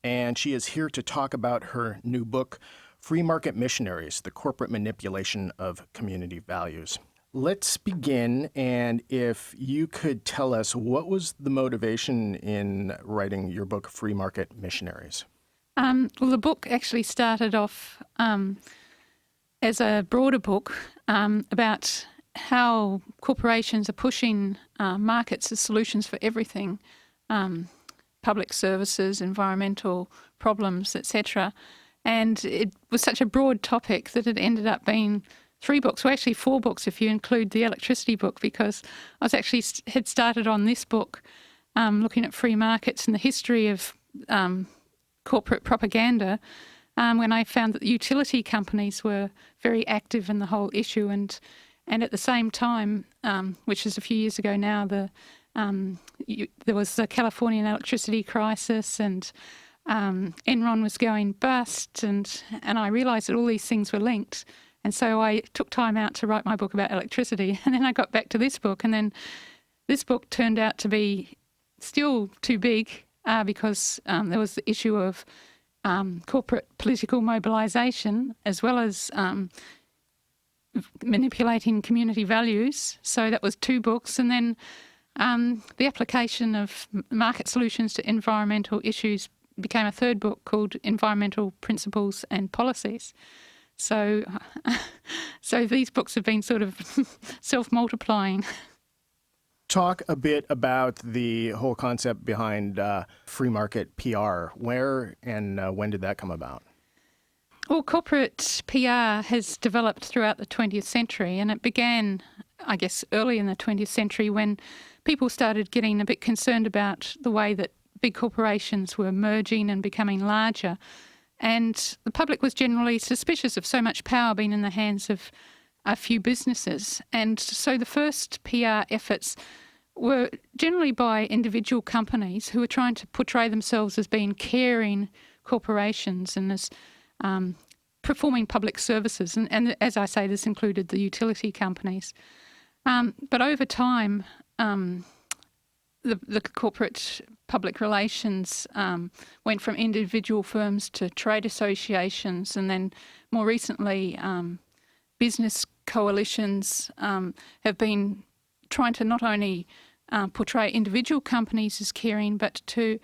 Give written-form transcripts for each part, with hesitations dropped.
and she is here to talk about her new book, Free Market Missionaries, The Corporate Manipulation of Community Values. Let's begin, and if you could tell us what was the motivation in writing your book, Free Market Missionaries? Well, the book actually started off as a broader book about how corporations are pushing markets as solutions for everything, public services, environmental problems, etc. And it was such a broad topic that it ended up being 3 books, well actually 4 books if you include the electricity book, because I was actually had started on this book looking at free markets and the history of corporate propaganda when I found that the utility companies were very active in the whole issue, and at the same time, which is a few years ago now, there was the Californian electricity crisis, and Enron was going bust, and I realised that all these things were linked. And so I took time out to write my book about electricity, and then I got back to this book, and then this book turned out to be still too big because there was the issue of corporate political mobilisation as well as manipulating community values. So that was 2 books, and then the application of market solutions to environmental issues became a 3rd book called Environmental Principles and Policies. So these books have been sort of self-multiplying. Talk a bit about the whole concept behind free market PR. Where and when did that come about? Well, corporate PR has developed throughout the 20th century, and it began, I guess, early in the 20th century when people started getting a bit concerned about the way that big corporations were merging and becoming larger. And the public was generally suspicious of so much power being in the hands of a few businesses. And so the first PR efforts were generally by individual companies who were trying to portray themselves as being caring corporations and as performing public services. And as I say, this included the utility companies. But over time, the corporate public relations went from individual firms to trade associations, and then more recently business coalitions have been trying to not only portray individual companies as caring, but to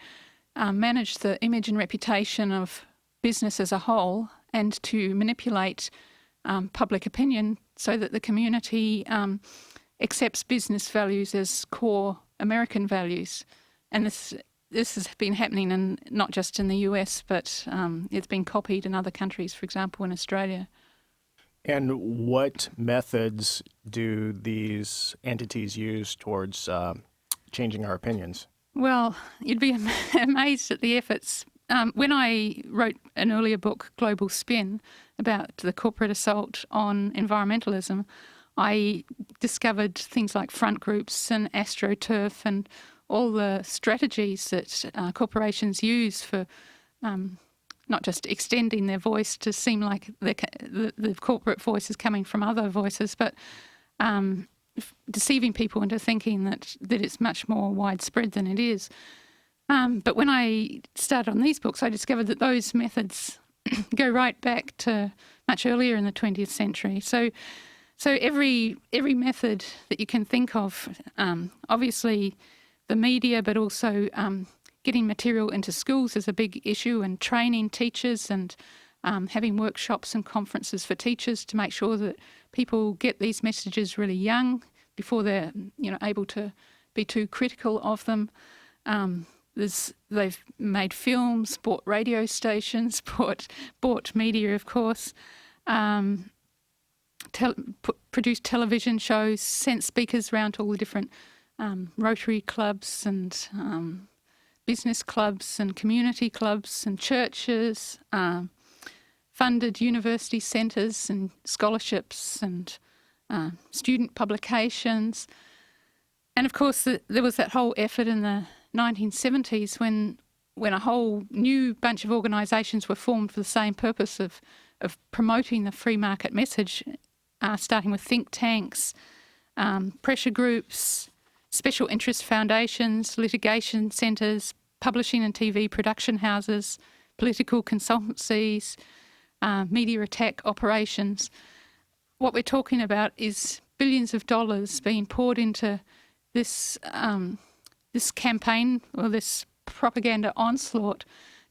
manage the image and reputation of business as a whole and to manipulate public opinion so that the community accepts business values as core American values. And this has been happening not just in the US, but it's been copied in other countries, for example, in Australia. And what methods do these entities use towards changing our opinions? Well, you'd be amazed at the efforts. When I wrote an earlier book, Global Spin, about the corporate assault on environmentalism, I discovered things like front groups and AstroTurf and all the strategies that corporations use for not just extending their voice to seem like the corporate voice is coming from other voices, but deceiving people into thinking that it's much more widespread than it is. But when I started on these books, I discovered that those methods go right back to much earlier in the 20th century. So every method that you can think of, obviously the media, but also getting material into schools is a big issue, and training teachers and having workshops and conferences for teachers to make sure that people get these messages really young before they're able to be too critical of them. They've made films, bought radio stations, bought media, of course. Produced television shows, sent speakers around to all the different Rotary clubs and business clubs and community clubs and churches, funded university centres and scholarships and student publications. And of course there was that whole effort in the 1970s when a whole new bunch of organisations were formed for the same purpose of promoting the free market message, starting with think tanks, pressure groups, special interest foundations, litigation centres, publishing and TV production houses, political consultancies, media attack operations. What we're talking about is billions of dollars being poured into this this campaign or this propaganda onslaught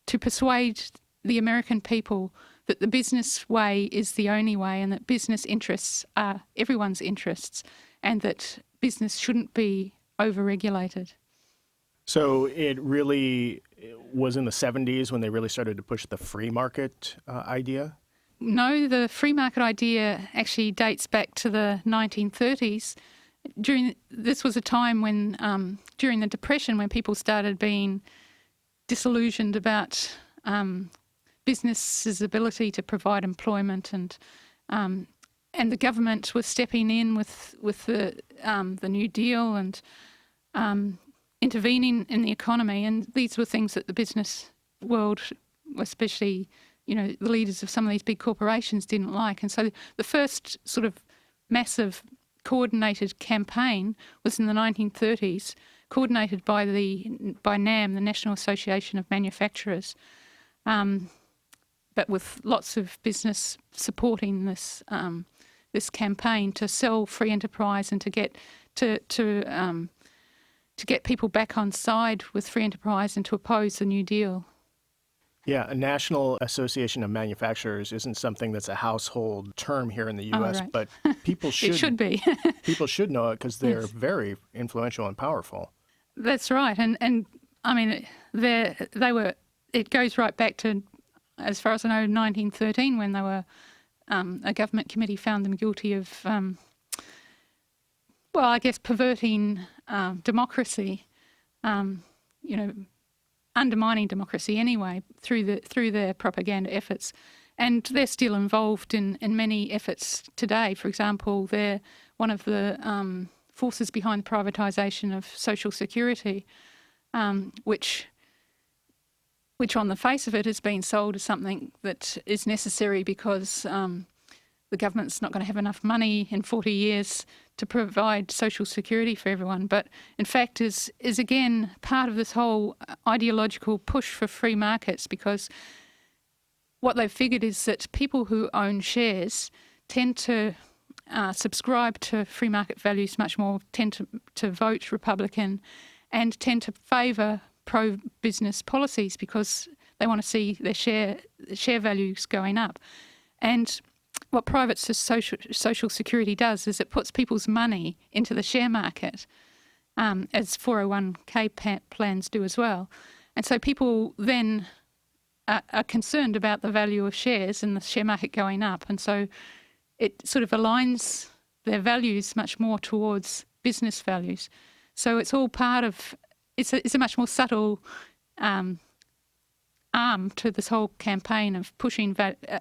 to persuade the American people that the business way is the only way and that business interests are everyone's interests and that business shouldn't be over-regulated. So it really was in the 70s when they really started to push the free market idea? No, the free market idea actually dates back to the 1930s. This was a time when, during the Depression, when people started being disillusioned about business's ability to provide employment, and the government was stepping in with the New Deal and intervening in the economy. And these were things that the business world, especially the leaders of some of these big corporations, didn't like. And so the first sort of massive coordinated campaign was in the 1930s, coordinated by NAM, the National Association of Manufacturers, but with lots of business supporting this this campaign to sell free enterprise and to get people back on side with free enterprise and to oppose the New Deal. Yeah, a National Association of Manufacturers isn't something that's a household term here in the U.S., right. but people should It should be. people should know it because they're Yes. very influential and powerful. That's right, and I mean they were. It goes right back to, as far as I know, 1913 when they were. A government committee found them guilty of, perverting democracy, undermining democracy anyway through their propaganda efforts, and they're still involved in many efforts today. For example, they're one of the forces behind the privatisation of Social Security, which on the face of it has been sold as something that is necessary because the government's not going to have enough money in 40 years to provide social security for everyone. But in fact is again part of this whole ideological push for free markets, because what they've figured is that people who own shares tend to subscribe to free market values much more, tend to vote Republican and tend to favour pro-business policies because they want to see their share values going up. And what private social security does is it puts people's money into the share market, as 401k plans do as well. And so people then are concerned about the value of shares and the share market going up. And so it sort of aligns their values much more towards business values. So it's all part of... It's a much more subtle arm to this whole campaign of pushing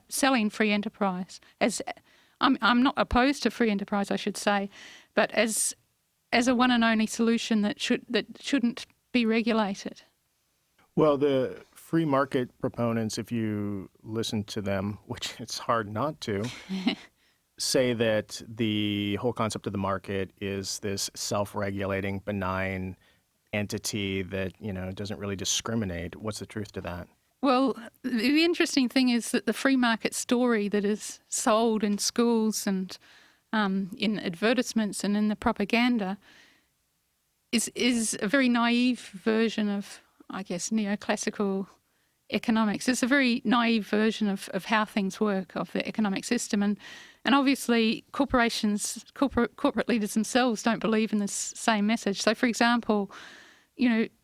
selling free enterprise. As I'm not opposed to free enterprise, I should say, but as a one and only solution that shouldn't be regulated. Well, the free market proponents, if you listen to them, which it's hard not to, say that the whole concept of the market is this self-regulating, benign entity that, doesn't really discriminate. What's the truth to that? Well, the interesting thing is that the free market story that is sold in schools and in advertisements and in the propaganda is a very naive version of, I guess, neoclassical economics. It's a very naive version of how things work, of the economic system. And obviously corporations, corporate leaders themselves don't believe in this same message. So, for example,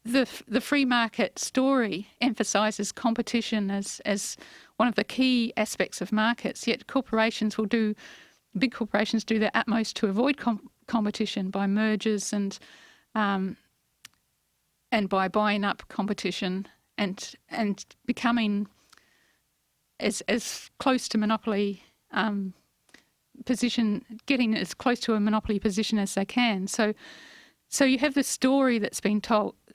the free market story emphasises competition as one of the key aspects of markets, yet big corporations do their utmost to avoid competition by mergers and by buying up competition and becoming as close to monopoly position, getting as close to a monopoly position as they can. So you have this story that's been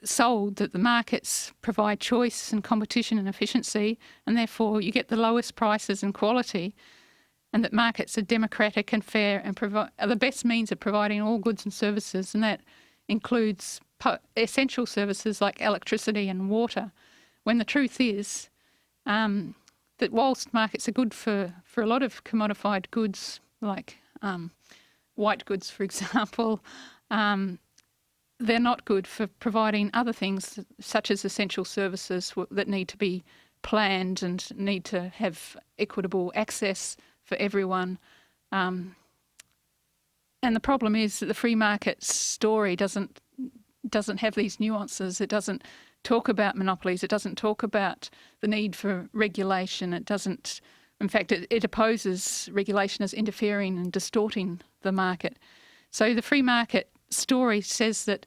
sold that the markets provide choice and competition and efficiency, and therefore you get the lowest prices and quality, and that markets are democratic and fair and are the best means of providing all goods and services, and that includes essential services like electricity and water, when the truth is that whilst markets are good for a lot of commodified goods, like white goods, for example, they're not good for providing other things such as essential services that need to be planned and need to have equitable access for everyone. And the problem is that the free market story doesn't have these nuances. It doesn't talk about monopolies. It doesn't talk about the need for regulation. It doesn't. In fact, it opposes regulation as interfering and distorting the market. So the free market story says that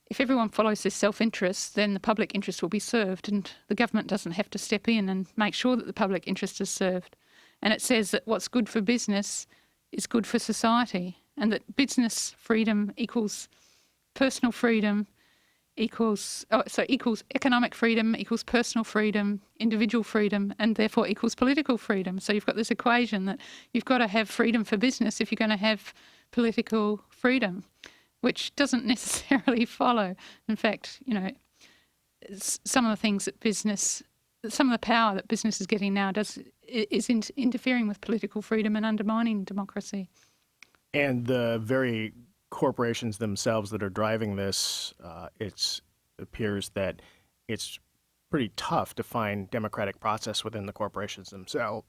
if everyone follows their self-interest, then the public interest will be served, and the government doesn't have to step in and make sure that the public interest is served. And it says that what's good for business is good for society, and that business freedom equals personal freedom, equals economic freedom, equals personal freedom, individual freedom, and therefore equals political freedom. So you've got this equation that you've got to have freedom for business if you're going to have political freedom, which doesn't necessarily follow. In fact, some of the things that some of the power that business is getting now is interfering with political freedom and undermining democracy. And the very corporations themselves that are driving this, it appears that it's pretty tough to find democratic process within the corporations themselves.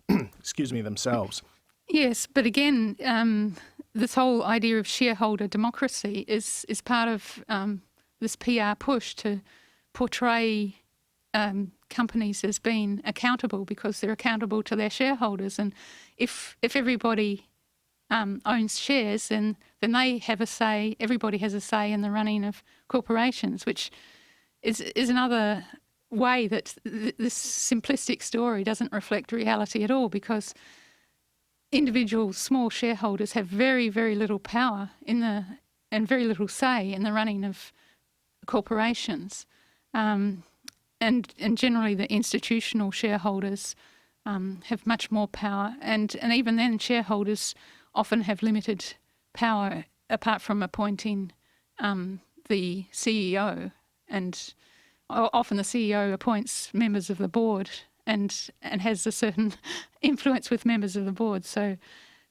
themselves. Yes, but again, this whole idea of shareholder democracy is part of this PR push to portray companies as being accountable because they're accountable to their shareholders. And if everybody owns shares, then they have a say. Everybody has a say in the running of corporations, which is another way that this simplistic story doesn't reflect reality at all, because individual small shareholders have very, very little power and very little say in the running of corporations. And generally the institutional shareholders have much more power. And even then, shareholders often have limited power apart from appointing the CEO. And often the CEO appoints members of the board and has a certain influence with members of the board. So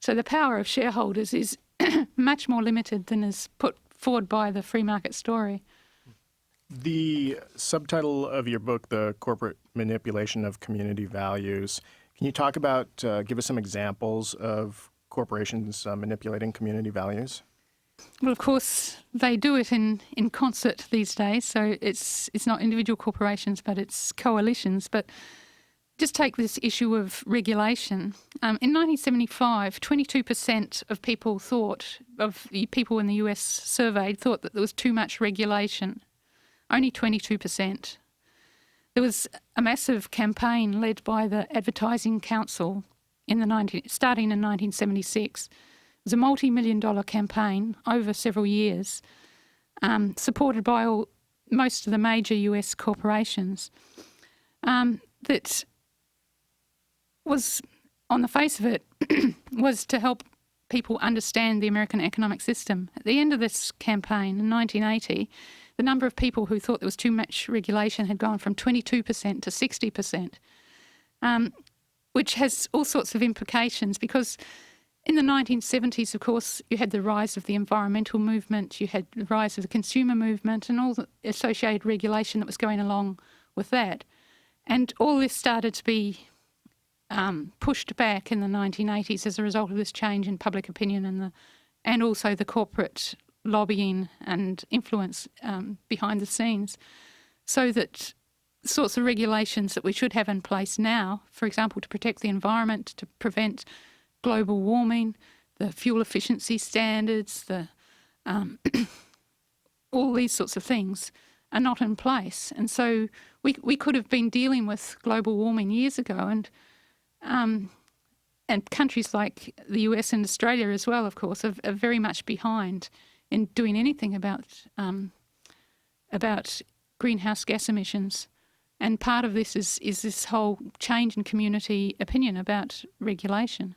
the power of shareholders is much more limited than is put forward by the free market story. The subtitle of your book, The Corporate Manipulation of Community Values, can you talk about, give us some examples of corporations manipulating community values? Well, of course, they do it in concert these days. So it's not individual corporations, but it's coalitions. But just take this issue of regulation. In 1975, 22% of people people in the US surveyed thought that there was too much regulation. Only 22%. There was a massive campaign led by the Advertising Council starting in 1976. It was a multi-million-dollar campaign over several years, supported by most of the major US corporations, that was, on the face of it, was to help people understand the American economic system. At the end of this campaign in 1980, the number of people who thought there was too much regulation had gone from 22% to 60%, which has all sorts of implications, because in the 1970s, of course, you had the rise of the environmental movement, you had the rise of the consumer movement and all the associated regulation that was going along with that. And all this started to be pushed back in the 1980s as a result of this change in public opinion and also the corporate lobbying and influence behind the scenes, so that sorts of regulations that we should have in place now, for example, to protect the environment, to prevent global warming, the fuel efficiency standards, all these sorts of things are not in place. And so we could have been dealing with global warming years ago, and countries like the US and Australia as well, of course, are very much behind in doing anything about greenhouse gas emissions. And part of this is this whole change in community opinion about regulation.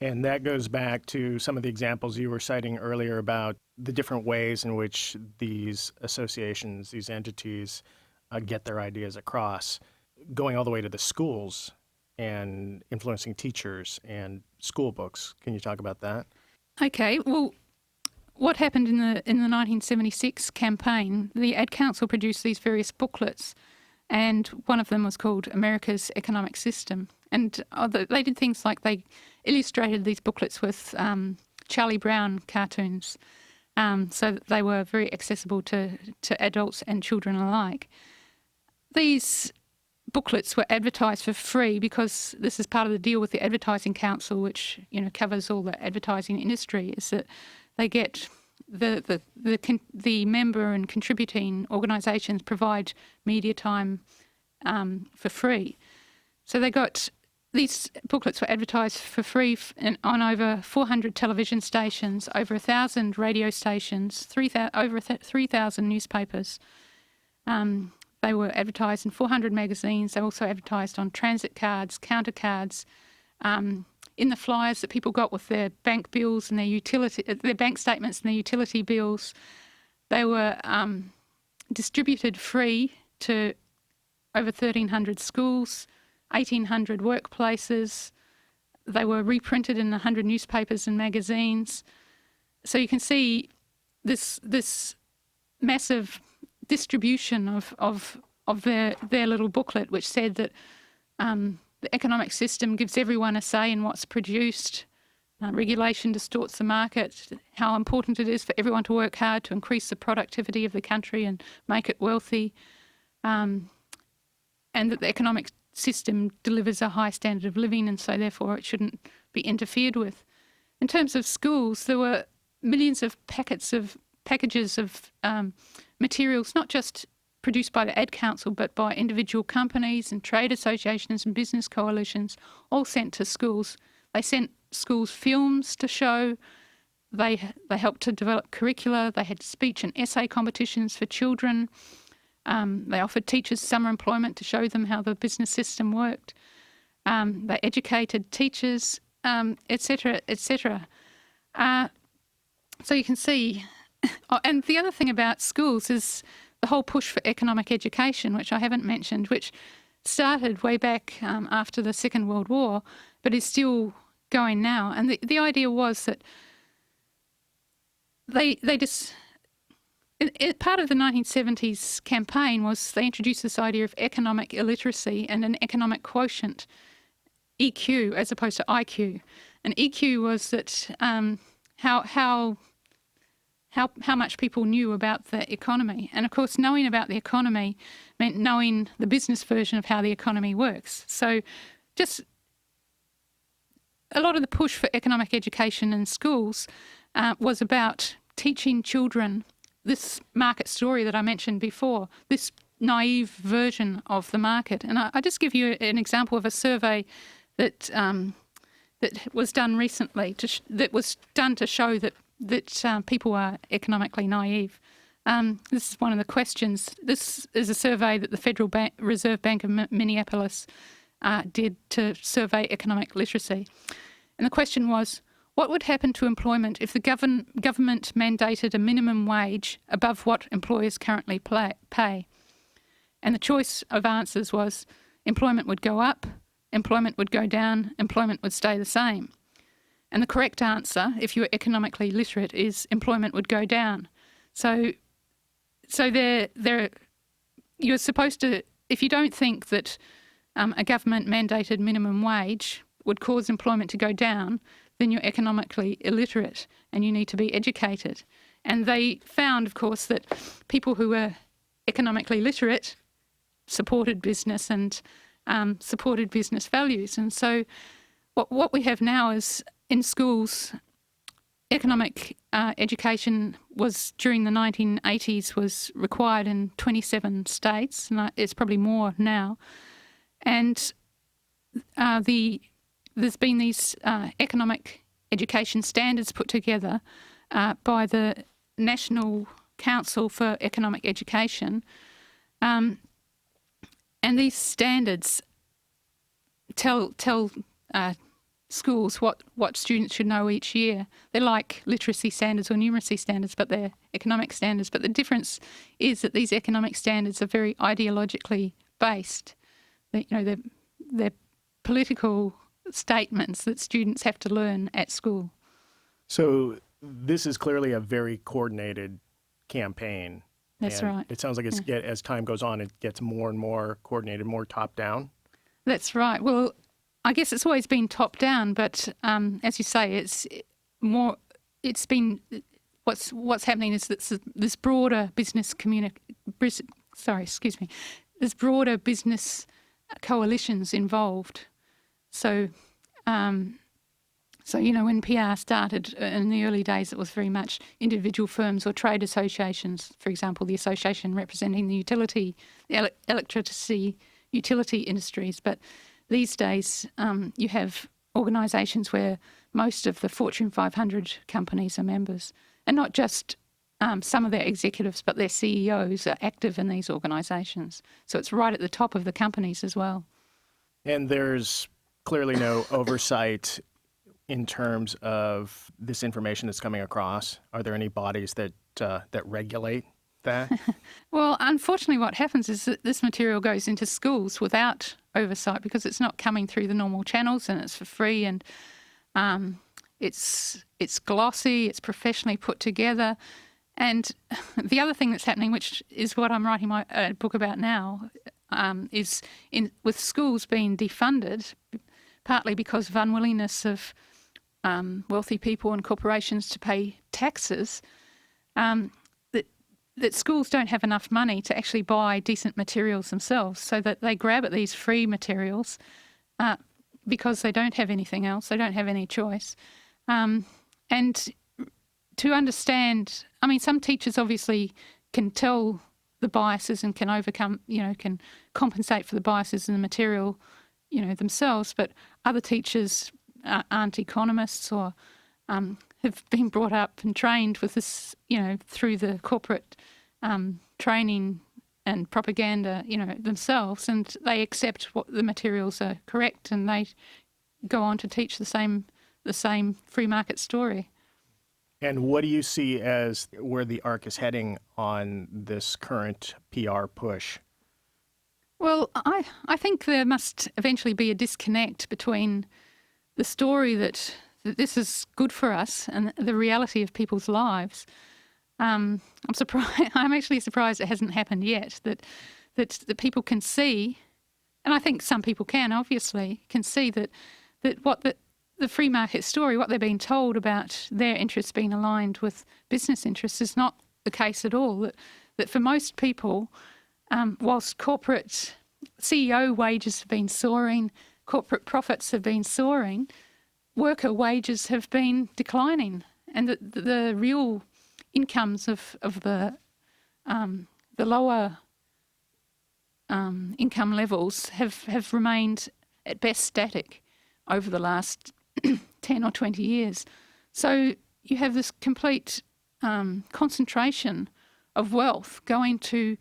And that goes back to some of the examples you were citing earlier about the different ways in which these associations, these entities, get their ideas across, going all the way to the schools and influencing teachers and school books. Can you talk about that? Okay, well, what happened in the 1976 campaign, the Ad Council produced these various booklets, and one of them was called America's Economic System. And they did things like they illustrated these booklets with Charlie Brown cartoons, so that they were very accessible to adults and children alike. These booklets were advertised for free because this is part of the deal with the Advertising Council, which covers all the advertising industry, is that they get the member and contributing organisations provide media time for free. So they got these booklets were advertised for free on over 400 television stations, over 1,000 radio stations, over 3,000 newspapers. They were advertised in 400 magazines. They also advertised on transit cards, counter cards, in the flyers that people got with their bank bills and their bank statements and their utility bills. They were distributed free to over 1,300 schools, 1,800 workplaces. They were reprinted in 100 newspapers and magazines. So you can see this massive distribution of their little booklet, which said that the economic system gives everyone a say in what's produced. Regulation distorts the market. How important it is for everyone to work hard to increase the productivity of the country and make it wealthy. And that the economic system delivers a high standard of living, and so therefore it shouldn't be interfered with. In terms of schools, there were millions of packages of materials, not just produced by the Ad Council, but by individual companies and trade associations and business coalitions, all sent to schools. They sent schools films to show. They helped to develop curricula. They had speech and essay competitions for children. They offered teachers summer employment to show them how the business system worked. They educated teachers, etc., etc. So you can see. Oh, and the other thing about schools is the whole push for economic education, which I haven't mentioned, which started way back after the Second World War, but is still going now. And the idea was that part of the 1970s campaign was they introduced this idea of economic illiteracy and an economic quotient, EQ, as opposed to IQ. And EQ was that how much people knew about the economy. And of course, knowing about the economy meant knowing the business version of how the economy works. So just a lot of the push for economic education in schools was about teaching children this market story that I mentioned before, this naive version of the market. And I just give you an example of a survey that was done recently, that was done to show that people are economically naive. This is one of the questions. This is a survey that the Federal Reserve Bank of Minneapolis did to survey economic literacy. And the question was, what would happen to employment if the government mandated a minimum wage above what employers currently pay? And the choice of answers was employment would go up, employment would go down, employment would stay the same. And the correct answer, if you're economically literate, is employment would go down. So you're supposed to, if you don't think that a government mandated minimum wage would cause employment to go down, then you're economically illiterate and you need to be educated. And they found, of course, that people who were economically literate supported business and supported business values. And so what we have now is in schools, economic education was during the 1980s was required in 27 states, and it's probably more now. And there's been these economic education standards put together by the National Council for Economic Education, and these standards tell schools what students should know each year. They're like literacy standards or numeracy standards, but they're economic standards. But the difference is that these economic standards are very ideologically based. They're political statements that students have to learn at school. So this is clearly a very coordinated campaign. That's and right. It sounds like as time goes on, it gets more and more coordinated, more top-down. That's right. Well, I guess it's always been top-down, but as you say, it's more. It's been what's happening is that this broader business There's broader business coalitions involved. So, when PR started in the early days, it was very much individual firms or trade associations. For example, the association representing the electricity utility industries. But these days, you have organisations where most of the Fortune 500 companies are members, and not just some of their executives, but their CEOs are active in these organisations. So it's right at the top of the companies as well. And there's clearly no oversight in terms of this information that's coming across. Are there any bodies that regulate that? Well, unfortunately, what happens is that this material goes into schools without oversight because it's not coming through the normal channels, and it's for free, and it's glossy, it's professionally put together. And the other thing that's happening, which is what I'm writing my book about now, is with schools being defunded, partly because of unwillingness of wealthy people and corporations to pay taxes, that schools don't have enough money to actually buy decent materials themselves, so that they grab at these free materials because they don't have anything else, they don't have any choice. And to understand, I mean, some teachers obviously can tell the biases and can overcome, can compensate for the biases in the material, themselves, but other teachers aren't economists or have been brought up and trained with this, through the corporate training and propaganda, themselves, and they accept what the materials are correct, and they go on to teach the same free market story. And what do you see as where the arc is heading on this current PR push? Well, I think there must eventually be a disconnect between the story that this is good for us and the reality of people's lives. I'm surprised. I'm actually surprised it hasn't happened yet. That people can see, and I think some people obviously see that what the free market story, what they're being told about their interests being aligned with business interests, is not the case at all. That for most people, whilst corporate CEO wages have been soaring, corporate profits have been soaring, worker wages have been declining, and the real incomes of the lower income levels have remained at best static over the last 10 or 20 years. So you have this complete concentration of wealth going to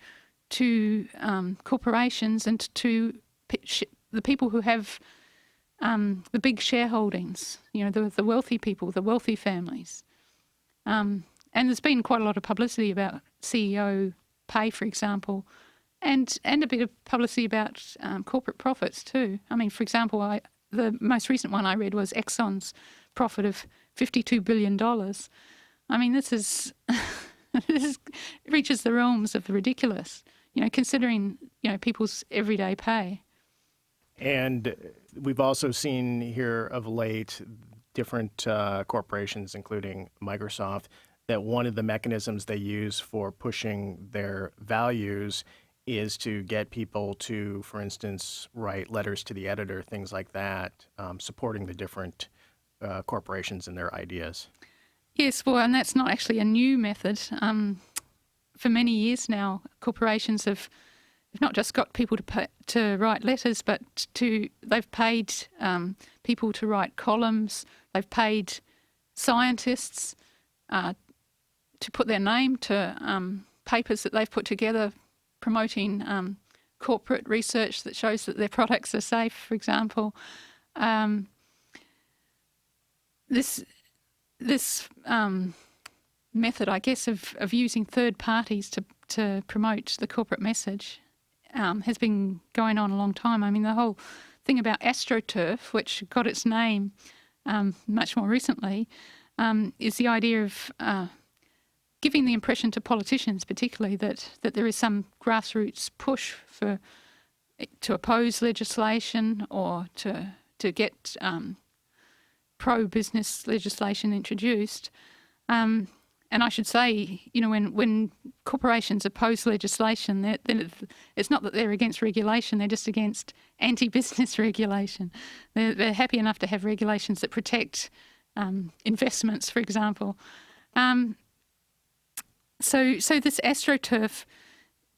corporations and to the people who have the big shareholdings, the wealthy people, the wealthy families. And there's been quite a lot of publicity about CEO pay, for example, and a bit of publicity about corporate profits too. I mean, for example, the most recent one I read was Exxon's profit of $52 billion. I mean, this reaches the realms of the ridiculous, considering, people's everyday pay. And we've also seen here of late different corporations, including Microsoft, that one of the mechanisms they use for pushing their values is to get people to, for instance, write letters to the editor, things like that, supporting the different corporations and their ideas. Yes, well, and that's not actually a new method. For many years now, corporations have not just got people to write letters, but they've paid people to write columns. They've paid scientists to put their name to papers that they've put together promoting corporate research that shows that their products are safe, for example. this method, I guess, of using third parties to promote the corporate message has been going on a long time. I mean, the whole thing about AstroTurf, which got its name much more recently, is the idea of giving the impression to politicians, particularly, that there is some grassroots push to oppose legislation or to get pro-business legislation introduced. And I should say, when corporations oppose legislation, then it's not that they're against regulation, they're just against anti-business regulation. They're happy enough to have regulations that protect investments, for example. So this AstroTurf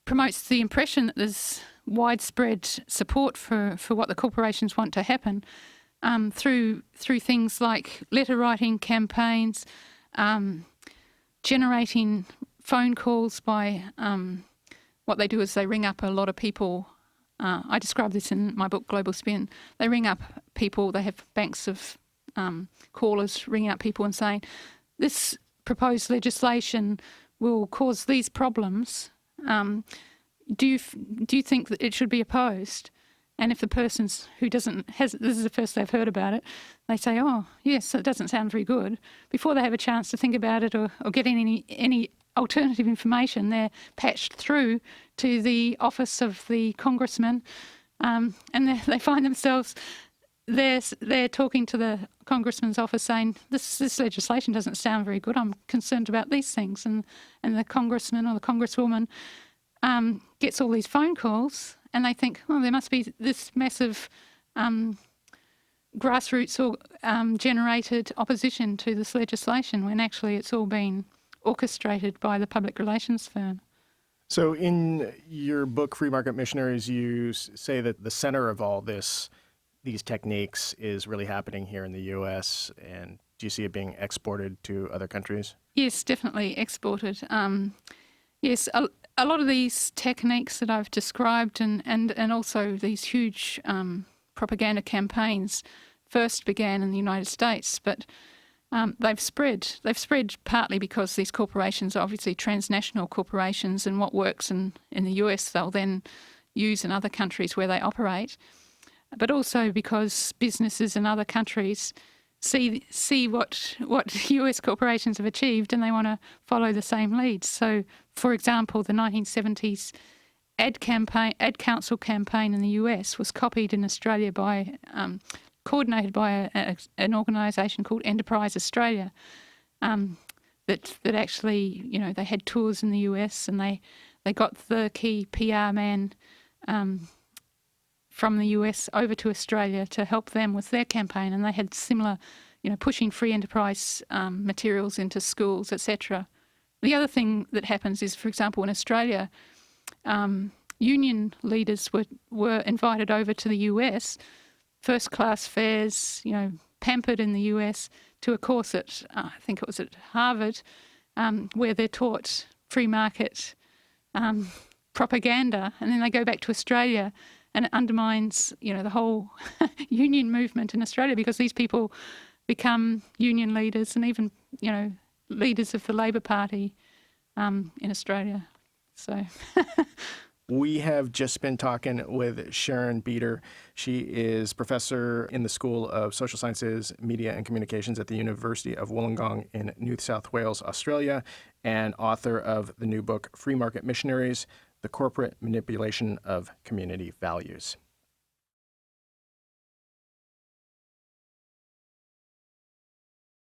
promotes the impression that there's widespread support for what the corporations want to happen through things like letter writing campaigns, generating phone calls by what they do is they ring up a lot of people. I describe this in my book, Global Spin. They ring up people, they have banks of callers ringing up people and saying, this proposed legislation will cause these problems. Do you think that it should be opposed? And if the person who this is the first they've heard about it, they say, oh, yes, it doesn't sound very good. Before they have a chance to think about it or get any alternative information, they're patched through to the office of the congressman, and they find themselves they're talking to the congressman's office saying, this legislation doesn't sound very good. I'm concerned about these things. And the congressman or the congresswoman gets all these phone calls, and they think, oh, there must be this massive grassroots or generated opposition to this legislation, when actually it's all been orchestrated by the public relations firm. So in your book, Free Market Missionaries, you say that the center of all these techniques is really happening here in the U.S., and do you see it being exported to other countries? Yes, definitely exported. Yes, a lot of these techniques that I've described and also these huge propaganda campaigns first began in the United States, but they've spread. They've spread partly because these corporations are obviously transnational corporations, and what works in the US they'll then use in other countries where they operate, but also because businesses in other countries see what US corporations have achieved, and they want to follow the same leads. So, for example, the 1970s ad council campaign in the US was copied in Australia by coordinated by an organisation called Enterprise Australia. That actually, they had tours in the US, and they got the key PR man from the US over to Australia to help them with their campaign, and they had similar, pushing free enterprise materials into schools, etc. The other thing that happens is, for example, in Australia, union leaders were invited over to the US, first-class fares, pampered in the US, to a course at, I think it was at Harvard, where they're taught free market propaganda, and then they go back to Australia, and it undermines, the whole union movement in Australia, because these people become union leaders and even, leaders of the Labor Party in Australia. So we have just been talking with Sharon Beater. She is professor in the School of Social Sciences, Media and Communications at the University of Wollongong in New South Wales, Australia, and author of the new book, Free Market Missionaries: The Corporate Manipulation of Community Values.